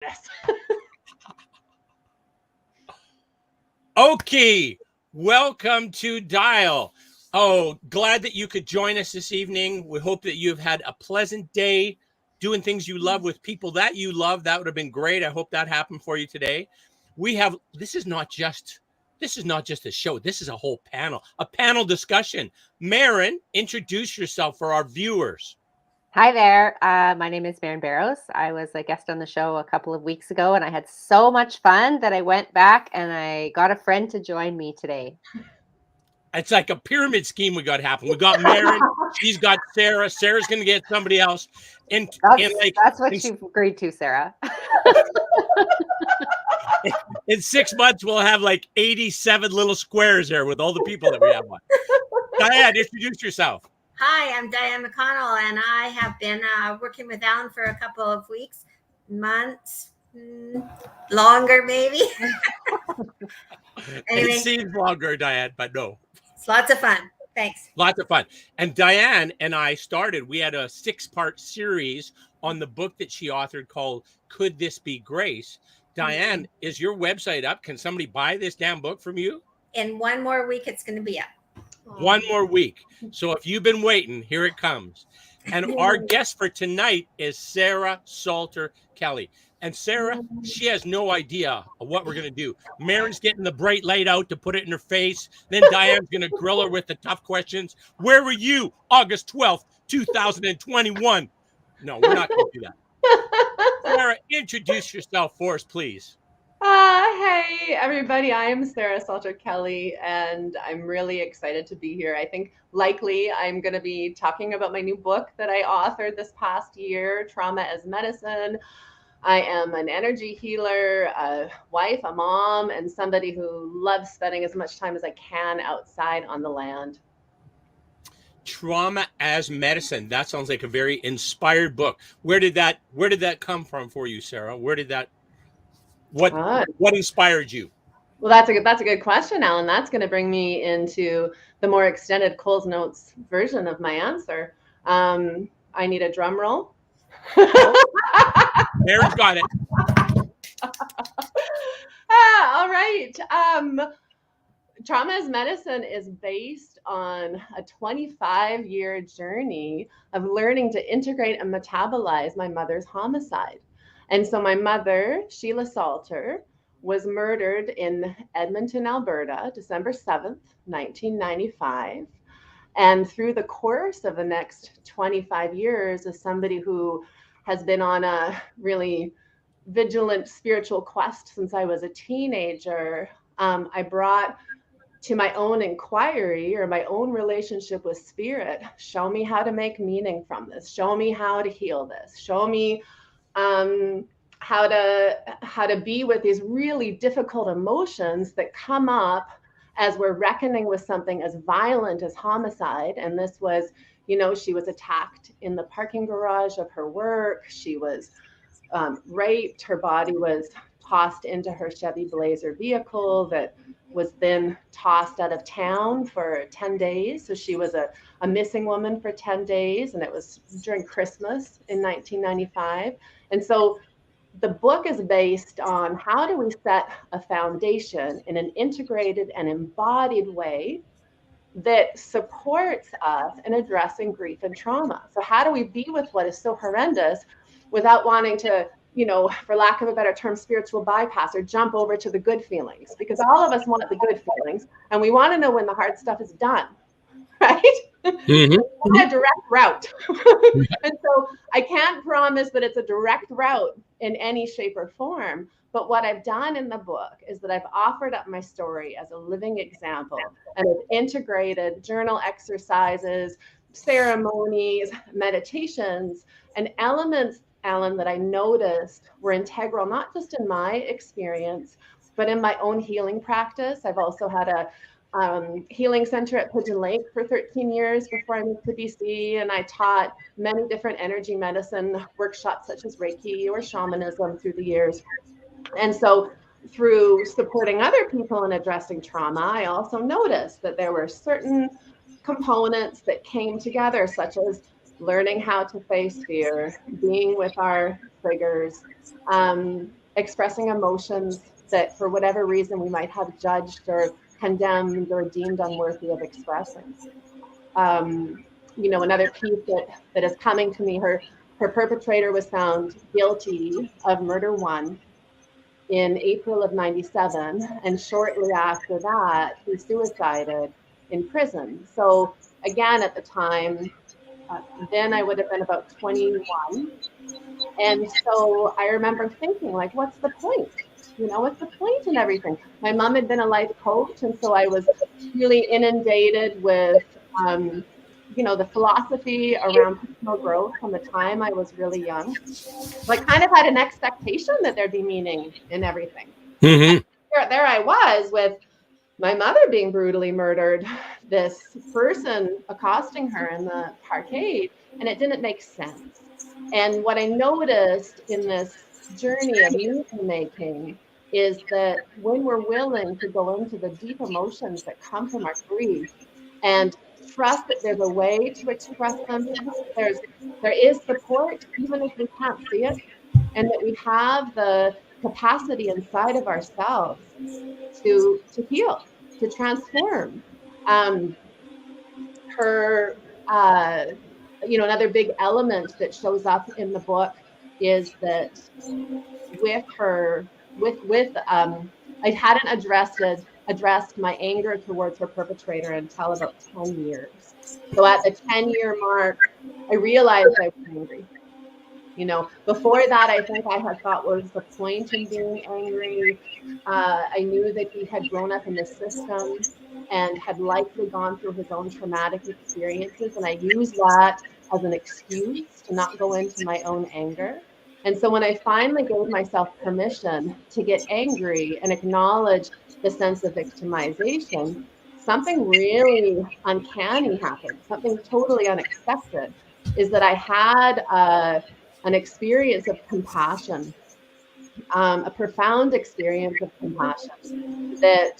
Yes. Okay, welcome to Dial. Oh, glad that you could join us this evening. We hope that you've had a pleasant day doing things you love with people that you love. That would have been great. I hope that happened for you today. We have this is not just a show. This is a panel discussion. Marin, introduce yourself for our viewers. Hi there. My name is Marin Barrows. I was a guest on the show a couple of weeks ago, and I had so much fun that I went back and I got a friend to join me today. It's like a pyramid scheme we got happening. We got Marin, she's got Sarah. Sarah's going to get somebody else, and That's what you've agreed to, Sarah. in 6 months, we'll have like 87 little squares there with all the people that we have on. Diane, introduce yourself. Hi, I'm Diane McConnell, and I have been working with Alan for a couple of weeks, months, longer maybe. Anyway, it seems longer, Diane, but no. It's lots of fun. Thanks. Lots of fun. And Diane and I we had a 6-part series on the book that she authored called Could This Be Grace? Diane, is your website up? Can somebody buy this damn book from you? In 1 more week, it's going to be up. 1 more week. So if you've been waiting, here it comes. And our guest for tonight is Sarah Salter Kelly. And Sarah, she has no idea of what we're going to do. Marin's getting the bright light out to put it in her face. Then Diane's going to grill her with the tough questions. Where were you August 12th, 2021? No, we're not going to do that. Sarah, introduce yourself for us, please. Hey, everybody. I am Sarah Salter Kelly, and I'm really excited to be here. I think likely I'm going to be talking about my new book that I authored this past year, Trauma as Medicine. I am an energy healer, a wife, a mom, and somebody who loves spending as much time as I can outside on the land. Trauma as Medicine. That sounds like a very inspired book. Where did that come from for you, Sarah? What inspired you? Well, that's a good question, Alan. That's going to bring me into the more extended Coles Notes version of my answer. I need a drum roll. Mary's got it. All right. Trauma as Medicine is based on a 25-year journey of learning to integrate and metabolize my mother's homicide. And so my mother, Sheila Salter, was murdered in Edmonton, Alberta, December 7th, 1995. And through the course of the next 25 years, as somebody who has been on a really vigilant spiritual quest since I was a teenager, I brought to my own inquiry or my own relationship with spirit, show me how to make meaning from this, show me how to heal this, show me how to be with these really difficult emotions that come up as we're reckoning with something as violent as homicide. And this was, she was attacked in the parking garage of her work. She was raped. Her body was tossed into her Chevy Blazer vehicle that was then tossed out of town for 10 days. So she was a missing woman for 10 days, and it was during Christmas in 1995. And so the book is based on how do we set a foundation in an integrated and embodied way that supports us in addressing grief and trauma. So how do we be with what is so horrendous without wanting to, for lack of a better term, spiritual bypass or jump over to the good feelings? Because all of us want the good feelings, and we want to know when the hard stuff is done, right? Mm-hmm. A direct route. And so I can't promise that it's a direct route in any shape or form. But what I've done in the book is that I've offered up my story as a living example, and I've integrated journal exercises, ceremonies, meditations, and elements, Alan, that I noticed were integral, not just in my experience, but in my own healing practice. I've also had a healing center at Pigeon Lake for 13 years before I moved to BC, and I taught many different energy medicine workshops such as Reiki or shamanism through the years. And so through supporting other people in addressing trauma, I also noticed that there were certain components that came together, such as learning how to face fear, being with our triggers, expressing emotions that for whatever reason we might have judged or condemned or deemed unworthy of expressing. Another piece that is coming to me, her perpetrator was found guilty of murder one in April of 97. And shortly after that, he suicided in prison. So again, at the time, then I would have been about 21. And so I remember thinking, like, what's the point? What's the point in everything? My mom had been a life coach. And so I was really inundated with, the philosophy around personal growth from the time I was really young. So I kind of had an expectation that there'd be meaning in everything. Mm-hmm. There I was with my mother being brutally murdered, this person accosting her in the parkade, and it didn't make sense. And what I noticed in this journey of meaning making is that when we're willing to go into the deep emotions that come from our grief and trust that there's a way to express them, there is support, even if we can't see it, and that we have the capacity inside of ourselves to heal, to transform. Another big element that shows up in the book is that I hadn't addressed my anger towards her perpetrator until about 10 years. So at the 10-year mark, I realized I was angry. Before that, I think I had thought, what was the point in being angry? I knew that he had grown up in the system and had likely gone through his own traumatic experiences. And I used that as an excuse to not go into my own anger. And so when I finally gave myself permission to get angry and acknowledge the sense of victimization, something really uncanny happened, something totally unexpected, is that I had an experience of compassion, a profound experience of compassion that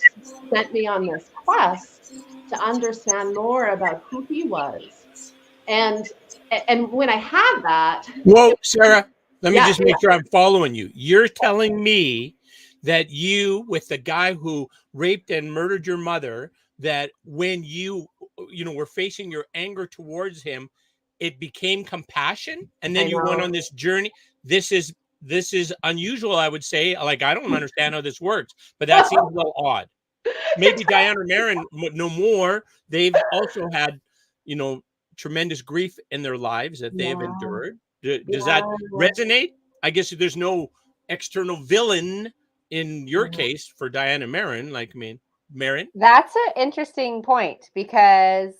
sent me on this quest to understand more about who he was. And when I had that... Whoa, Sarah, let me just make sure I'm following you. You're telling me that you, with the guy who raped and murdered your mother, that when you were facing your anger towards him, it became compassion, and then you went on this journey. This is unusual, I would say. Like, I don't understand how this works, but that seems a little odd. Maybe Diana Marin no more. They've also had, tremendous grief in their lives that they have endured. Does that resonate? I guess there's no external villain in your case for Diana Marin. Marin. That's an interesting point because,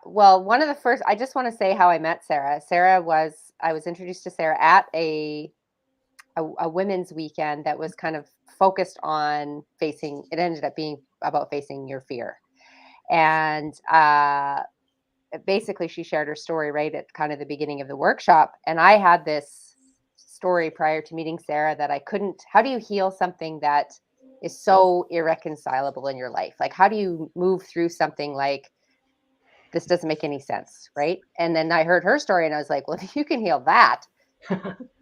one of the first, I just want to say how I met Sarah. I was introduced to Sarah at a women's weekend that was kind of focused on it ended up being about facing your fear. And basically she shared her story right at kind of the beginning of the workshop. And I had this story prior to meeting Sarah that how do you heal something that is so irreconcilable in your life? Like, how do you move through something like, this doesn't make any sense, right? And then I heard her story and I was like, well, if you can heal that,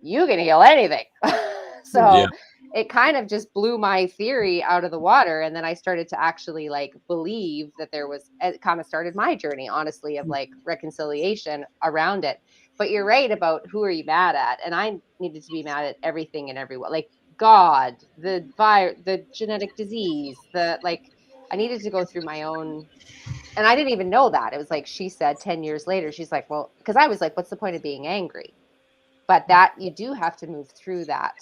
you can heal anything. So it kind of just blew my theory out of the water. And then I started to actually believe that it kind of started my journey, honestly, of reconciliation around it. But you're right about who are you mad at? And I needed to be mad at everything and everyone, like God, the genetic disease, I needed to go through my own. And I didn't even know that. It was like, she said 10 years later, she's like, well, because I was like, what's the point of being angry? But that you do have to move through that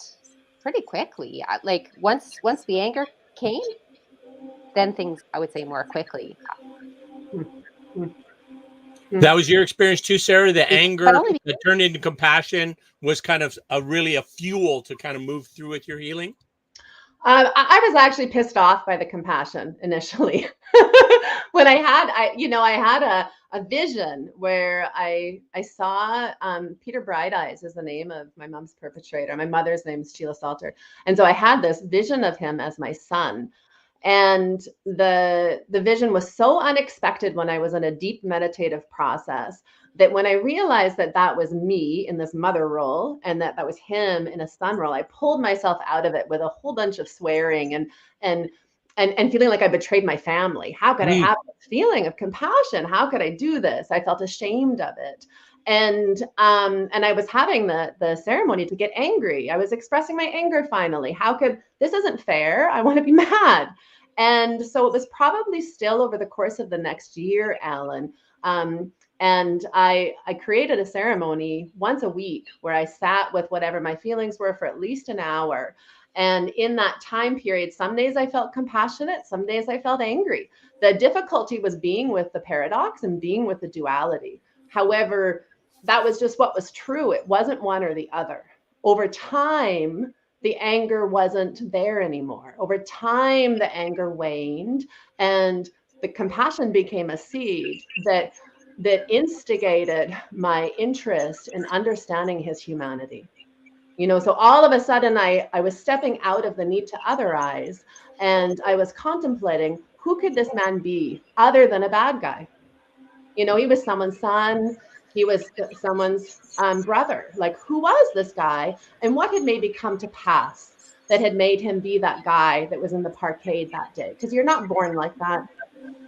pretty quickly. Like once the anger came, then things, I would say, more quickly. That was your experience too, Sarah? The anger that turned into compassion was kind of a fuel to kind of move through with your healing? I was actually pissed off by the compassion initially. When I had a vision where I saw Peter Bright Eyes is the name of my mom's perpetrator. My mother's name is Sheila Salter. And so I had this vision of him as my son. And the vision was so unexpected when I was in a deep meditative process that when I realized that that was me in this mother role and that that was him in a son role, I pulled myself out of it with a whole bunch of swearing and feeling like I betrayed my family. How could I have this feeling of compassion? How could I do this? I felt ashamed of it. And I was having the ceremony to get angry. I was expressing my anger finally. How could this isn't fair? I want to be mad. And so it was probably still over the course of the next year, Alan. And I created a ceremony once a week where I sat with whatever my feelings were for at least an hour. And in that time period, some days I felt compassionate, some days I felt angry. The difficulty was being with the paradox and being with the duality. However, that was just what was true. It wasn't one or the other. Over time, the anger wasn't there anymore. Over time, the anger waned and the compassion became a seed that instigated my interest in understanding his humanity. So all of a sudden I was stepping out of the need to otherize, and I was contemplating, who could this man be other than a bad guy? He was someone's son. He was someone's brother. Like, who was this guy, and what had maybe come to pass that had made him be that guy that was in the parkade that day? Because you're not born like that.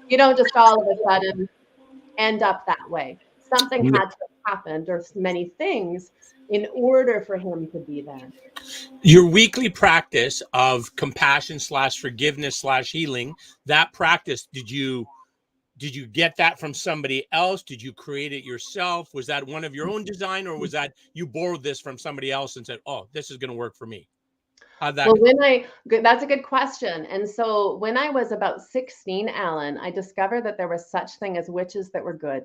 You don't just all of a sudden end up that way. Something had to have happened, or many things, in order for him to be there. Your weekly practice of compassion / forgiveness / healing, that practice, did you get that from somebody else? Did you create it yourself? Was that one of your own design, or was that you borrowed this from somebody else and said, oh, this is going to work for me? How'd that go? That's a good question. And so when I was about 16, Alan, I discovered that there was such thing as witches that were good.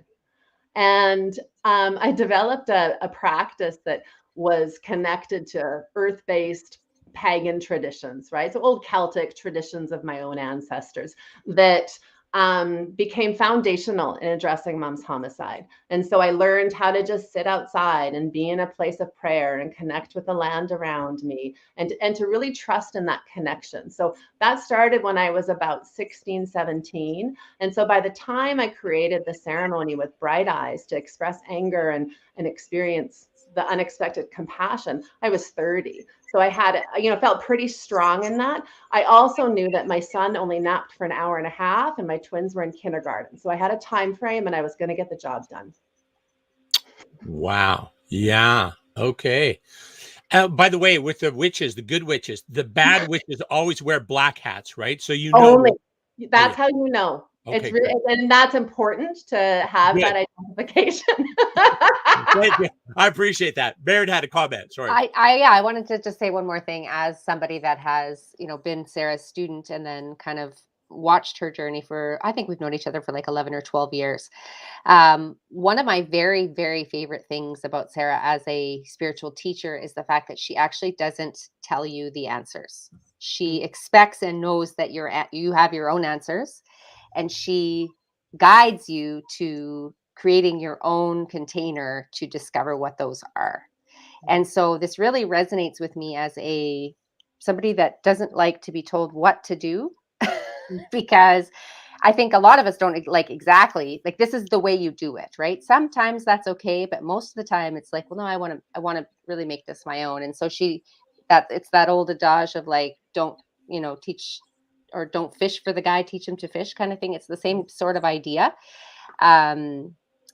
And I developed a practice that was connected to earth-based pagan traditions, right? So old Celtic traditions of my own ancestors that became foundational in addressing Mom's homicide. And so I learned how to just sit outside and be in a place of prayer and connect with the land around me, and to really trust in that connection. So that started when I was about 16, 17. And so by the time I created the ceremony with bright eyes to express anger and experience the unexpected compassion, I was 30. So I had, felt pretty strong in that. I also knew that my son only napped for an hour and a half and my twins were in kindergarten. So I had a time frame and I was going to get the job done. Wow. Yeah. Okay. By the way, with the witches, the good witches, the bad witches always wear black hats, right? So Only. That's how you know. Okay, it's really, and that's important to have that identification. I appreciate that. Baird had a comment. Sorry. I wanted to just say one more thing as somebody that has, been Sarah's student and then kind of watched her journey for, I think we've known each other for like 11 or 12 years. One of my very, very favorite things about Sarah as a spiritual teacher is the fact that she actually doesn't tell you the answers. She expects and knows that you have your own answers, and she guides you to creating your own container to discover what those are. And so this really resonates with me as somebody that doesn't like to be told what to do, because I think a lot of us don't like exactly like this is the way you do it, right? Sometimes that's okay, but most of the time it's like, well, no, I want to really make this my own. And so it's that old adage of like, don't, teach, or don't fish for the guy, teach him to fish kind of thing. It's the same sort of idea.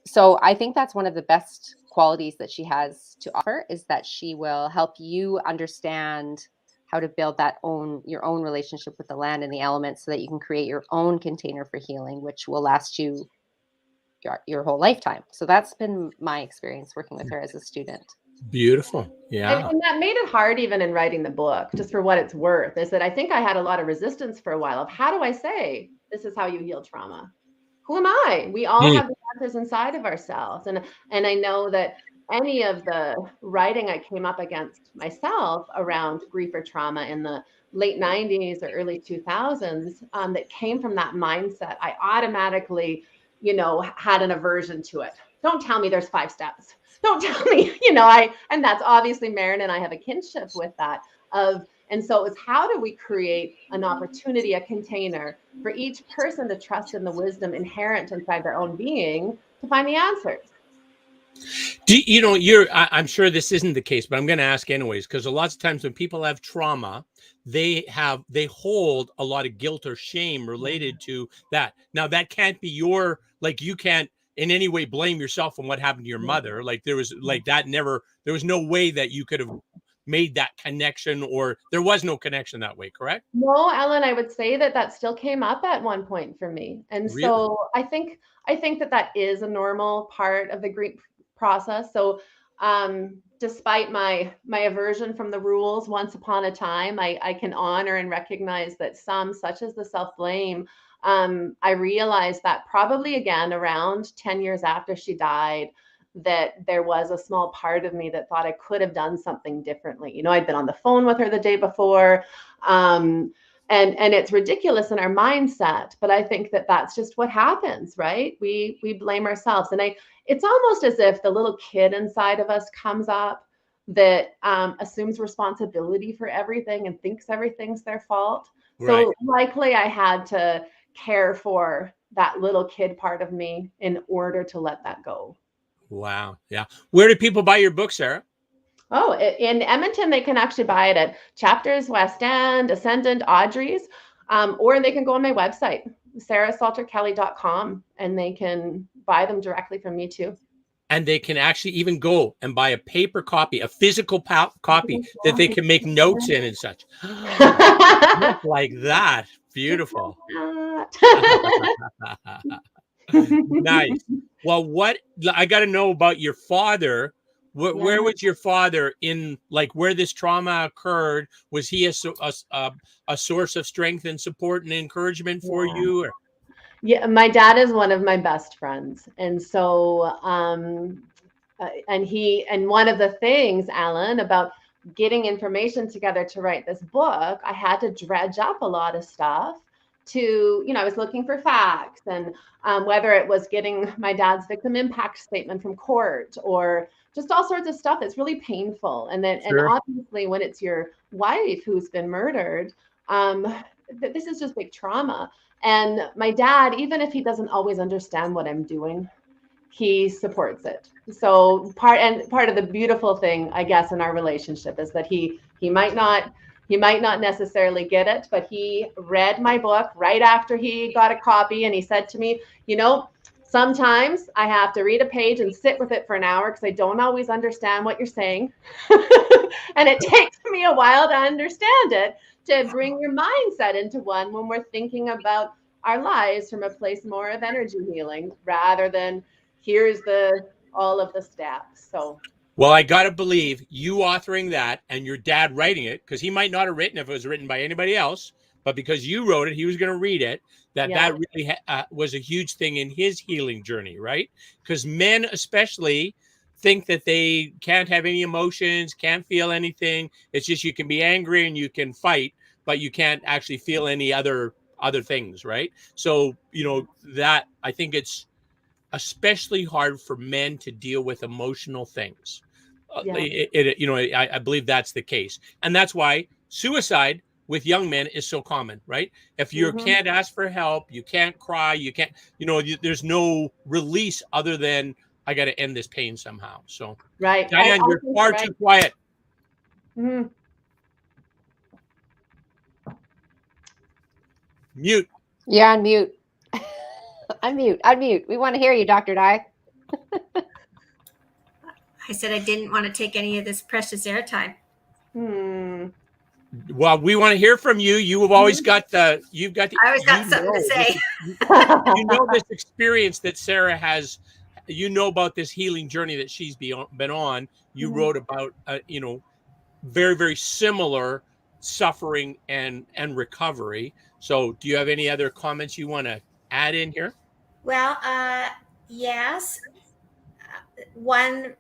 So I think that's one of the best qualities that she has to offer, is that she will help you understand how to build your own relationship with the land and the elements so that you can create your own container for healing, which will last you your whole lifetime. So that's been my experience working with her as a student. Beautiful. Yeah. And that made it hard even in writing the book, just for what it's worth, is that I think I had a lot of resistance for a while of, how do I say this is how you heal trauma? Who am I? We all have the answers inside of ourselves. And I know that any of the writing I came up against myself around grief or trauma in the late 90s or early 2000s that came from that mindset, I automatically, had an aversion to it. Don't tell me there's 5 steps. Don't tell me, and that's obviously Marin and I have a kinship with that and so it's, how do we create an opportunity, a container for each person to trust in the wisdom inherent inside their own being to find the answers? I'm sure this isn't the case, but I'm going to ask anyways, because a lot of times when people have trauma, they hold a lot of guilt or shame related to that. Now that can't be you can't in any way blame yourself on what happened to your mother. Like there was no way that you could have made that connection, or there was no connection that way, correct? No, Ellen, I would say that still came up at one point for me. And Really? so I think that is a normal part of the grief process. So despite my aversion from the rules once upon a time, I can honor and recognize that some, such as the self-blame, I realized that probably again around 10 years after she died, that there was a small part of me that thought I could have done something differently. I'd been on the phone with her the day before. And it's ridiculous in our mindset, but I think that that's just what happens, right? We blame ourselves. And it's almost as if the little kid inside of us comes up that assumes responsibility for everything and thinks everything's their fault. Right. So likely I had to care for that little kid part of me in order to let that go. Wow. Yeah. Where do people buy your book, Sarah? Oh, in Edmonton, they can actually buy it at Chapters, West End, Ascendant, Audrey's, or they can go on my website, sarahsalterkelly.com, and they can buy them directly from me too. And they can actually even go and buy a paper copy, a phisical copy that they can make notes in and such. Just like that. Beautiful. Nice. Well, I got to know about your father. Where was your father in, like, where this trauma occurred? Was he a source of strength and support and encouragement for you? Or? Yeah, my dad is one of my best friends. And so, and one of the things, Alan, about getting information together to write this book, I had to dredge up a lot of stuff I was looking for facts, and whether it was getting my dad's victim impact statement from court or just all sorts of stuff that's really painful. And then, Sure. and obviously when it's your wife who's been murdered, this is just big trauma. And my dad, even if he doesn't always understand what I'm doing, he supports it. So part of the beautiful thing, I guess, in our relationship is that he might not necessarily get it, but he read my book right after he got a copy, and he said to me, sometimes I have to read a page and sit with it for an hour because I don't always understand what you're saying. And it takes me a while to understand it, to bring your mindset into one when we're thinking about our lives from a place more of energy healing rather than here's all of the steps. So, well, I got to believe you authoring that and your dad writing it, because he might not have written if it was written by anybody else, but because you wrote it, he was going to read it. That really was a huge thing in his healing journey, right? Because men especially think that they can't have any emotions, can't feel anything. It's just you can be angry and you can fight, but you can't actually feel any other things, right? So, that I think it's especially hard for men to deal with emotional things. I believe that's the case. And that's why suicide with young men is so common, right? If you can't ask for help, you can't cry, you can't, there's no release other than I got to end this pain somehow. So, right. Diane, you're far too quiet. Mm-hmm. Mute. You're on mute. Unmute. We want to hear you, Dr. Di. I said I didn't want to take any of this precious airtime. Well, we want to hear from you. You have always got I always got something to say. This experience that Sarah has, about this healing journey that she's been on. You wrote about, very, very similar suffering and recovery. So do you have any other comments you want to add in here? Well, yes. One,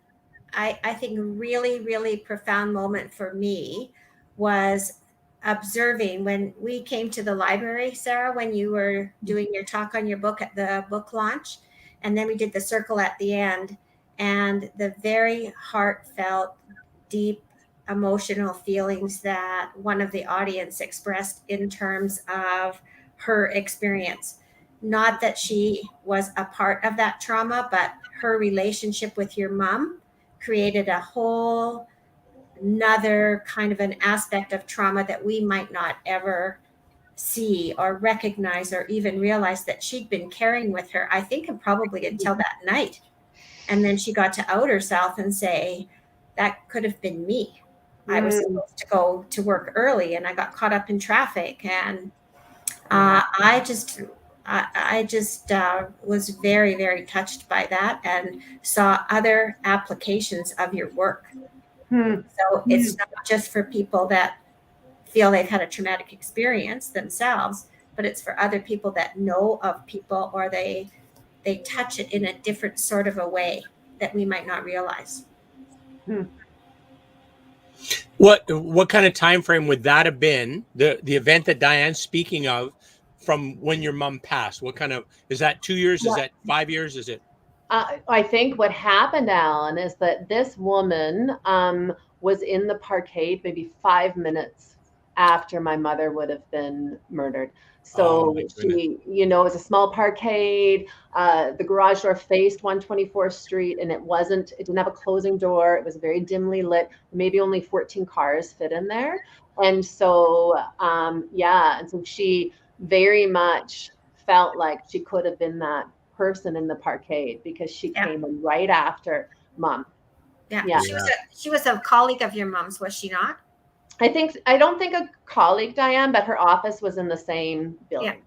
I think really, really profound moment for me was observing when we came to the library, Sarah, when you were doing your talk on your book at the book launch. And then we did the circle at the end, and the very heartfelt, deep, emotional feelings that one of the audience expressed in terms of her experience. not that she was a part of that trauma, but her relationship with your mom created a whole another kind of an aspect of trauma that we might not ever see or recognize or even realize that she'd been carrying with her, I think, and probably until that night. And then she got to out herself and say, that could have been me. I was supposed to go to work early and I got caught up in traffic. And I just was very, very touched by that and saw other applications of your work. So it's not just for people that feel they've had a traumatic experience themselves, but it's for other people that know of people, or they touch it in a different sort of a way that we might not realize. What kind of time frame would that have been? The event that Diane's speaking of, from when your mom passed. What kind of, is that 2 years? Is that 5 years? Is it? I think what happened, Alan, is that this woman was in the parkade maybe 5 minutes after my mother would have been murdered. So she, you know, it was a small parkade. The garage door faced 124th Street, and it didn't have a closing door. It was very dimly lit. Maybe only 14 cars fit in there. And so, and so she very much felt like she could have been that person in the parkade because she came in right after Mom. Yeah. She was a colleague of your mom's, was she not? I don't think a colleague, Diane, but her office was in the same building.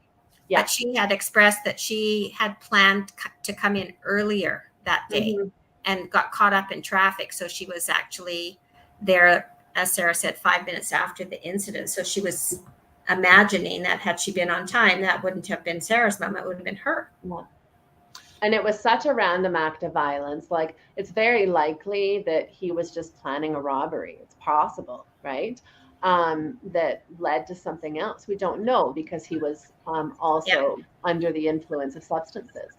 But she had expressed that she had planned to come in earlier that day and got caught up in traffic. So she was actually there, as Sarah said, 5 minutes after the incident. So she was imagining that had she been on time, that wouldn't have been Sarah's mom, it would have been her. Yeah. And it was such a random act of violence. Like, it's very likely that he was just planning a robbery. It's possible, right? That led to something else. We don't know because he was also under the influence of substances.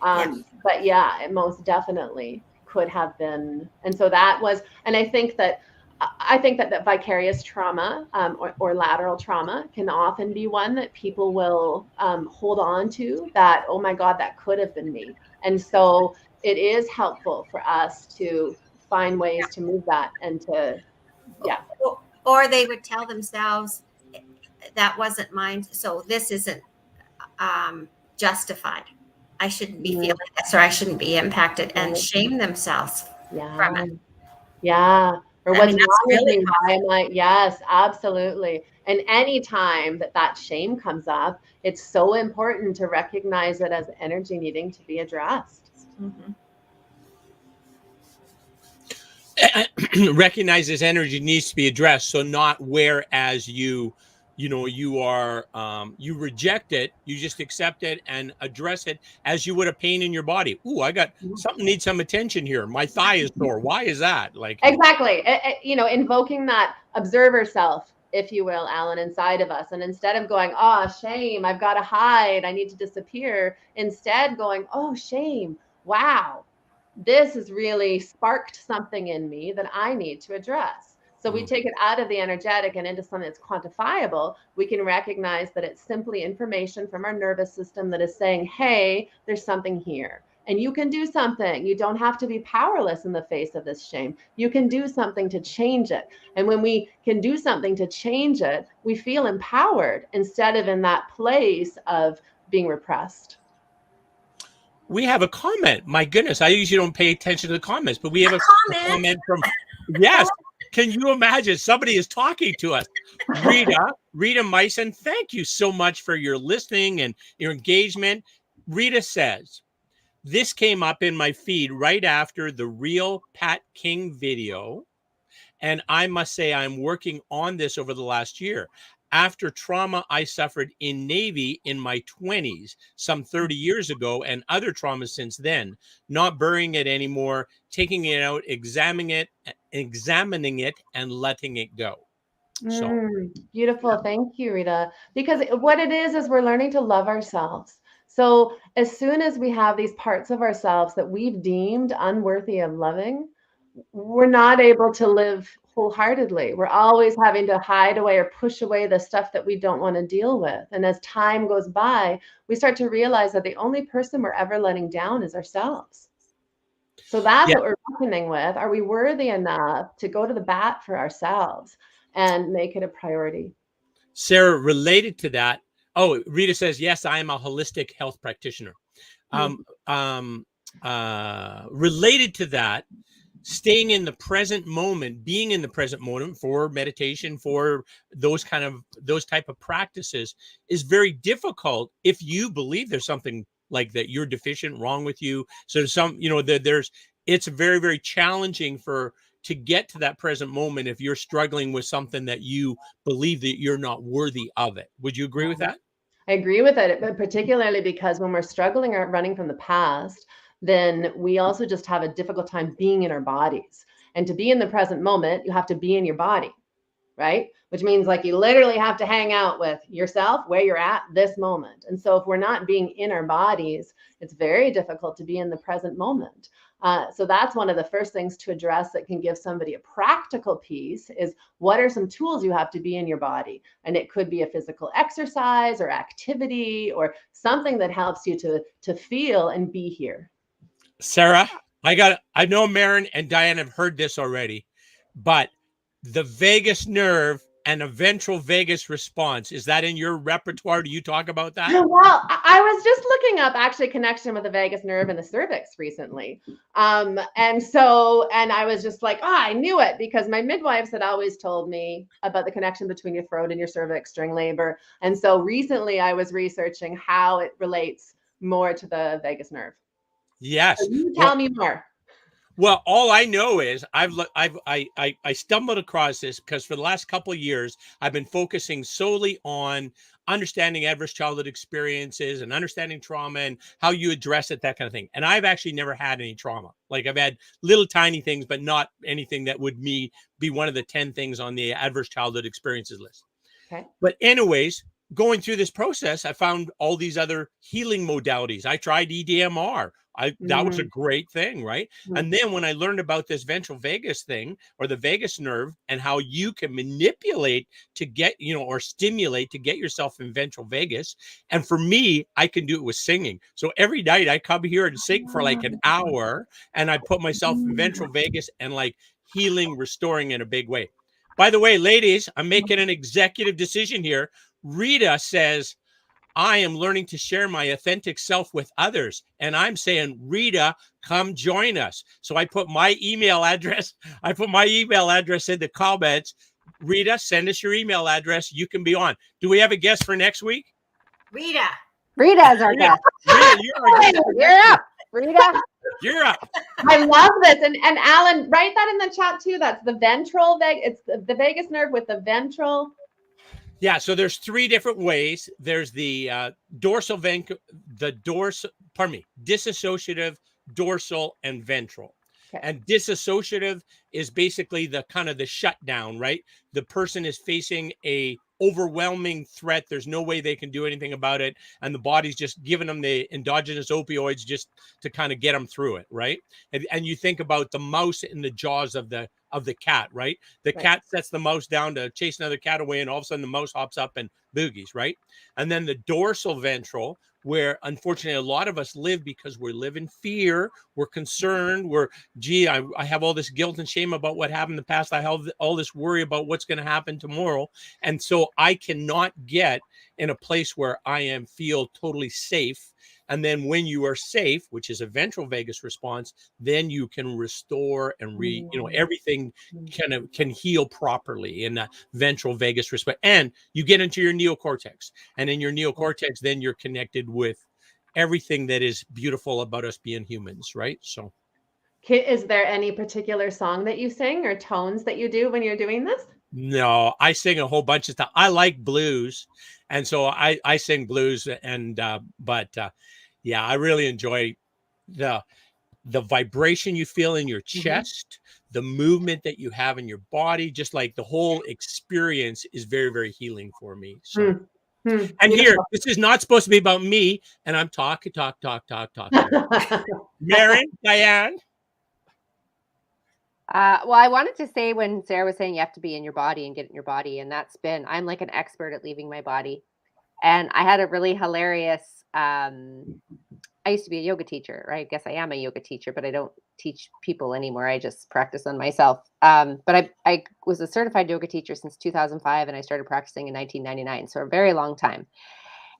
But yeah, it most definitely could have been. And so that was, and I think that vicarious trauma or lateral trauma can often be one that people will hold on to, that, oh my God, that could have been me. And so it is helpful for us to find ways to move that and to, Or they would tell themselves, that wasn't mine, so this isn't justified. I shouldn't be feeling this, or I shouldn't be impacted, and shame themselves from it. Yeah. Or what's wrong with me? Why am I? Yes, absolutely. And any time that shame comes up, it's so important to recognize it as energy needing to be addressed. Recognize this energy needs to be addressed. So not whereas you are, you reject it, you just accept it and address it as you would a pain in your body. Ooh, I got something needs some attention here. My thigh is sore. Why is that? Like, exactly. Invoking that observer self, if you will, Alan, inside of us. And instead of going, oh, shame, I've got to hide, I need to disappear. Instead going, oh, shame, wow, this has really sparked something in me that I need to address. So we take it out of the energetic and into something that's quantifiable. We can recognize that it's simply information from our nervous system that is saying, hey, there's something here. And you can do something. You don't have to be powerless in the face of this shame. You can do something to change it. And when we can do something to change it, we feel empowered instead of in that place of being repressed. We have a comment. My goodness, I usually don't pay attention to the comments, but we have a comment from, yes. Can you imagine? Somebody is talking to us. Rita Meissen, thank you so much for your listening and your engagement. Rita says, this came up in my feed right after the Real Pat King video. And I must say, I'm working on this over the last year. After trauma I suffered in Navy in my 20s, some 30 years ago, and other traumas since then, not burying it anymore, taking it out, examining it, and letting it go. So beautiful. Thank you, Rita. Because what it is we're learning to love ourselves. So as soon as we have these parts of ourselves that we've deemed unworthy of loving, we're not able to live wholeheartedly. We're always having to hide away or push away the stuff that we don't want to deal with. And as time goes by, we start to realize that the only person we're ever letting down is ourselves. So that's what we're reckoning with. Are we worthy enough to go to the bat for ourselves and make it a priority? Sarah, related to that, Rita says, yes, I am a holistic health practitioner. Related to that, staying in the present moment, being in the present moment for meditation, for those type of practices is very difficult if you believe there's something like that you're deficient, wrong with you. So it's very, very challenging to get to that present moment if you're struggling with something that you believe that you're not worthy of it. Would you agree with that? I agree with it, but particularly because when we're struggling or running from the past, then we also just have a difficult time being in our bodies. And to be in the present moment, you have to be in your body, right? Which means like you literally have to hang out with yourself where you're at this moment. And so if we're not being in our bodies, it's very difficult to be in the present moment. So that's one of the first things to address that can give somebody a practical piece is what are some tools you have to be in your body? And it could be a physical exercise or activity or something that helps you to feel and be here. Sarah, I know Maren and Diane have heard this already, but the vagus nerve and a ventral vagus response, is that in your repertoire? Do you talk about that? Well, I was just looking up actually connection with the vagus nerve and the cervix recently. And I was just like, I knew it because my midwives had always told me about the connection between your throat and your cervix during labor. And so recently I was researching how it relates more to the vagus nerve. Yes. So you tell me more. Well, all I know is I stumbled across this because for the last couple of years, I've been focusing solely on understanding adverse childhood experiences and understanding trauma and how you address it, that kind of thing. And I've actually never had any trauma. Like I've had little tiny things, but not anything that would be one of the 10 things on the adverse childhood experiences list. Okay. But anyways, going through this process, I found all these other healing modalities. I tried EDMR. That was a great thing, right? And then when I learned about this ventral vagus thing or the vagus nerve and how you can manipulate to get, or stimulate to get yourself in ventral vagus. And for me, I can do it with singing. So every night I come here and sing for like an hour and I put myself in ventral vagus and like healing, restoring in a big way. By the way, ladies, I'm making an executive decision here. Rita says, I am learning to share my authentic self with others. And I'm saying, Rita, come join us. So I put my email address. in the comments. Rita, send us your email address. You can be on. Do we have a guest for next week? Rita is our guest. Rita, you're our guest. You're up. Rita. You're up. I love this. And Alan, write that in the chat too. That's the ventral vagus. It's the vagus nerve with the ventral. Yeah, so there's 3 different ways. There's the dissociative, dorsal, and ventral. Okay. And dissociative is basically the kind of the shutdown, right? The person is facing a overwhelming threat. There's no way they can do anything about it. And the body's just giving them the endogenous opioids just to kind of get them through it, right? And you think about the mouse in the jaws of the cat, right? The cat sets the mouse down to chase another cat away, and all of a sudden the mouse hops up and boogies, right? And then the dorsal ventral, where unfortunately a lot of us live because we live in fear, we're concerned, I have all this guilt and shame about what happened in the past, I have all this worry about what's going to happen tomorrow, and so I cannot get in a place where I feel totally safe. And then when you are safe, which is a ventral vagus response, then you can restore and everything can heal properly in the ventral vagus response. And you get into your neocortex. And in your neocortex, then you're connected with everything that is beautiful about us being humans, right? So is there any particular song that you sing or tones that you do when you're doing this? No, I sing a whole bunch of stuff. I like blues. And so I sing blues and, yeah, I really enjoy the vibration you feel in your chest, the movement that you have in your body, just like the whole experience is very, very healing for me. So, and here, this is not supposed to be about me. And I'm talking. Maren, Diane. Well, I wanted to say when Sarah was saying you have to be in your body and get in your body, and I'm like an expert at leaving my body. And I had a really hilarious, I used to be a yoga teacher, right? I guess I am a yoga teacher, but I don't teach people anymore. I just practice on myself. But I was a certified yoga teacher since 2005, and I started practicing in 1999, so a very long time.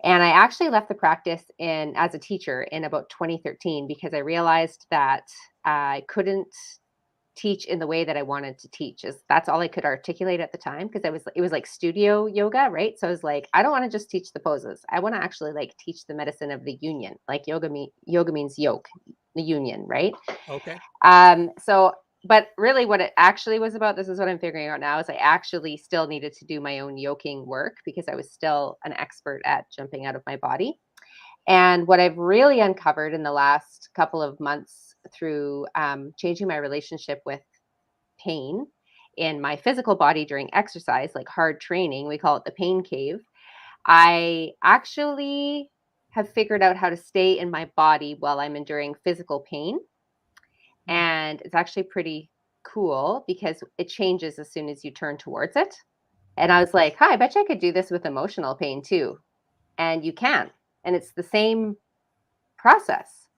And I actually left the practice as a teacher in about 2013 because I realized that I couldn't teach in the way that I wanted to teach. That's all I could articulate at the time, because it was like studio yoga, right? So I was like, I don't want to just teach the poses. I want to actually like teach the medicine of the union. Like yoga means yoke, the union, right? Okay. But really what it actually was about, this is what I'm figuring out now, is I actually still needed to do my own yoking work because I was still an expert at jumping out of my body. And what I've really uncovered in the last couple of months through changing my relationship with pain in my physical body during exercise, like hard training, we call it the pain cave, I actually have figured out how to stay in my body while I'm enduring physical pain. And it's actually pretty cool because it changes as soon as you turn towards it. And I was like, I bet you I could do this with emotional pain too. And you can. And it's the same process.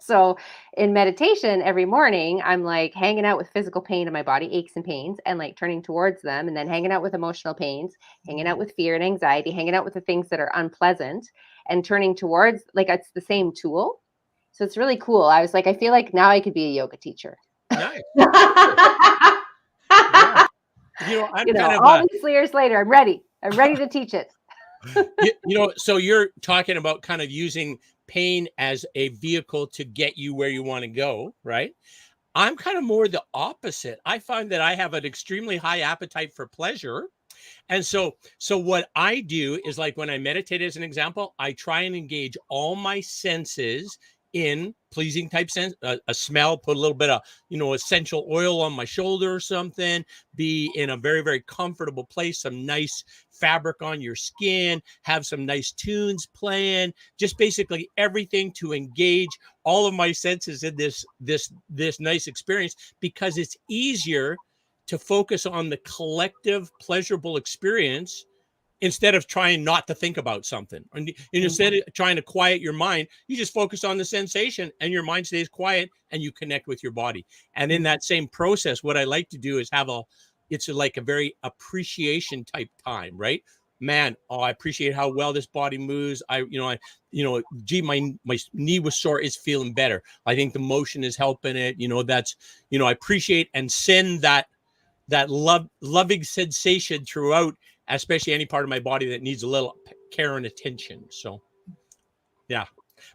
So in meditation every morning, I'm like hanging out with physical pain in my body, aches and pains, and like turning towards them, and then hanging out with emotional pains, hanging out with fear and anxiety, hanging out with the things that are unpleasant, and turning towards, like, it's the same tool. So it's really cool. I was like, I feel like now I could be a yoga teacher. Nice. Yeah. I'm kind of all these years later, I'm ready to teach it. So you're talking about kind of using pain as a vehicle to get you where you want to go, right? I'm kind of more the opposite. I find that I have an extremely high appetite for pleasure. And so what I do is, like, when I meditate, as an example, I try and engage all my senses in pleasing type sense, a smell, put a little bit of, essential oil on my shoulder or something, be in a very, very comfortable place, some nice fabric on your skin, have some nice tunes playing, just basically everything to engage all of my senses in this nice experience, because it's easier to focus on the collective pleasurable experience instead of trying not to think about something. And instead of trying to quiet your mind, you just focus on the sensation and your mind stays quiet and you connect with your body. And in that same process, what I like to do is it's like a very appreciation type time, right? Man, I appreciate how well this body moves. Gee, my knee was sore, it's feeling better. I think the motion is helping it. I appreciate and send that loving sensation throughout, especially any part of my body that needs a little care and attention. So, yeah.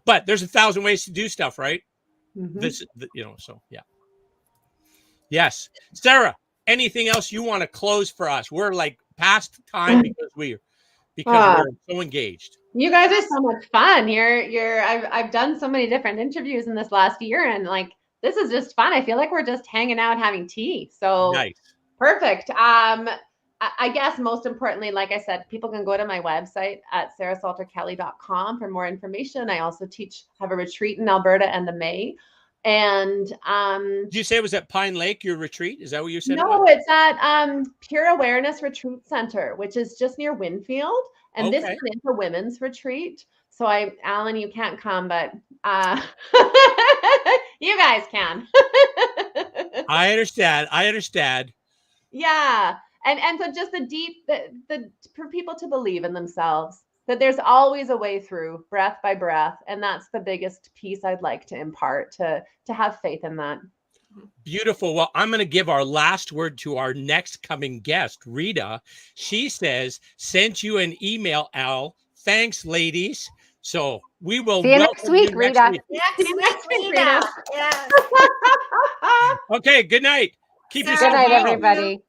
But there's 1,000 ways to do stuff, right? So, yeah. Yes. Sarah, anything else you want to close for us? We're like past time because we're so engaged. You guys are so much fun. I've done so many different interviews in this last year, and like, this is just fun. I feel like we're just hanging out having tea. So nice. Perfect. I guess most importantly, like I said, people can go to my website at sarahsalterkelly.com for more information. I also have a retreat in Alberta in the May. And did you say it was at Pine Lake, your retreat? Is that what you said? No, it's at Pure Awareness Retreat Center, which is just near Winfield. And this is a women's retreat. So Alan, you can't come, but you guys can. I understand. Yeah. And so just for people to believe in themselves, that there's always a way through, breath by breath. And that's the biggest piece I'd like to impart, to have faith in that. Beautiful. Well, I'm going to give our last word to our next coming guest, Rita. She says, sent you an email, Al. Thanks, ladies. So we will see you next week, Rita. Next week, Rita. Yes. Okay, good night. Keep yourself Good night, well. everybody.